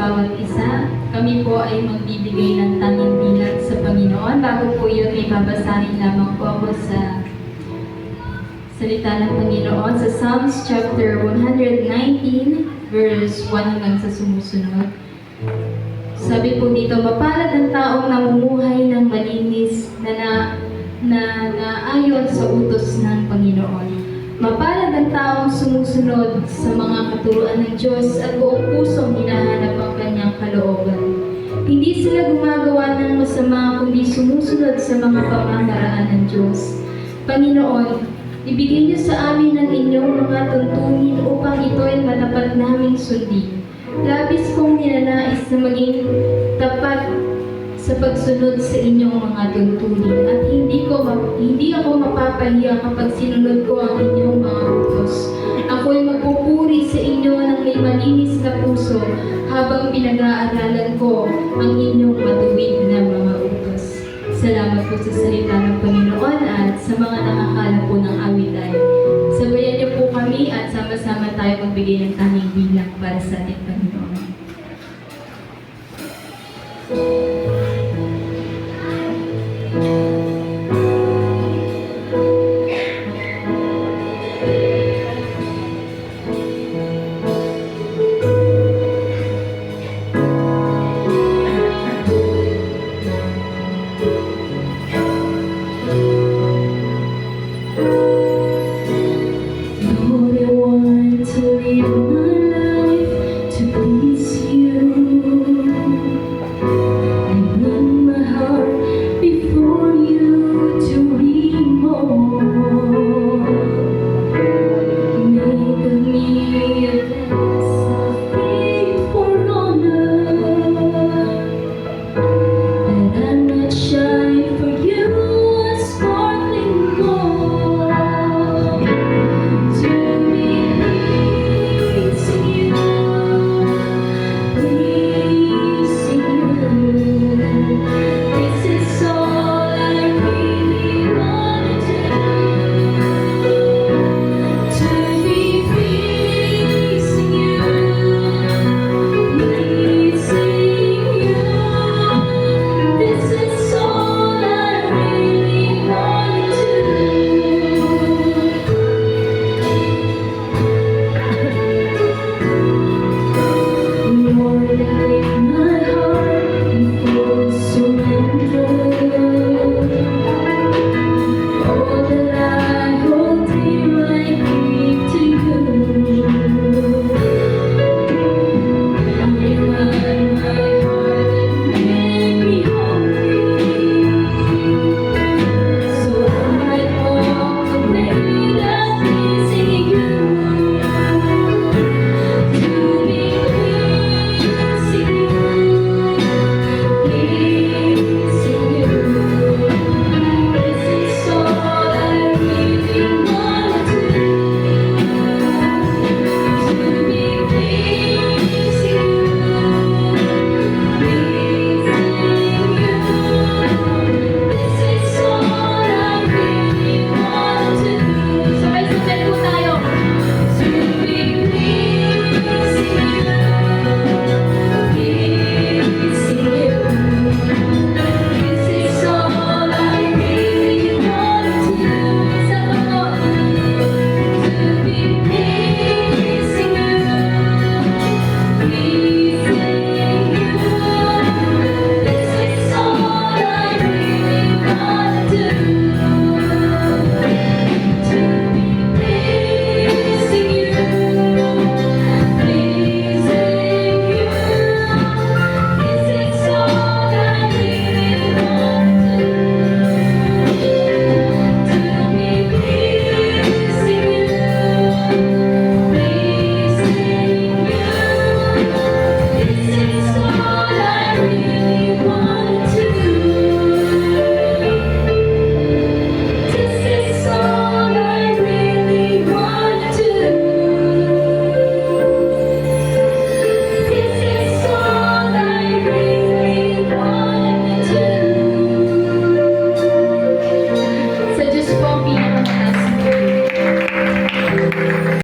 bawat isa. Kami po ay magbibigay ng tanging bilang sa Panginoon. Bago po yun, may babasahin lamang po ako sa salita ng Panginoon sa Psalms chapter 119, verse 1 hanggang sa sumusunod. Sabi po dito, mapalad ang taong namumuhay ng malinis na ayon sa utos ng Panginoon. Mapalad ang taong sumusunod sa mga katuruan ng Diyos at buong pusong hinahanap ang kanyang kalooban. Hindi sila gumagawa ng masama kundi sumusunod sa mga pamamaraan ng Diyos. Panginoon, ibigay niyo sa amin ang inyong mga tuntunin upang ito ay matapat naming sundin. Labis kong ninanais na maging tapat sa pagsunod sa inyong mga tuntunin at hindi ako mapapahiya kapag sinunod ko ang inyong mga utos. Ako'y magpupuri sa inyo ng may malinis na puso habang pinag-aaralan ko ang inyong matuwid na mga utos. Salamat po sa salita ng Panginoon at sa mga nakakala po ng awitan. Sabayan niyo po kami at sama-sama tayo magbigay ng tanging bilang para sa ating Panginoon.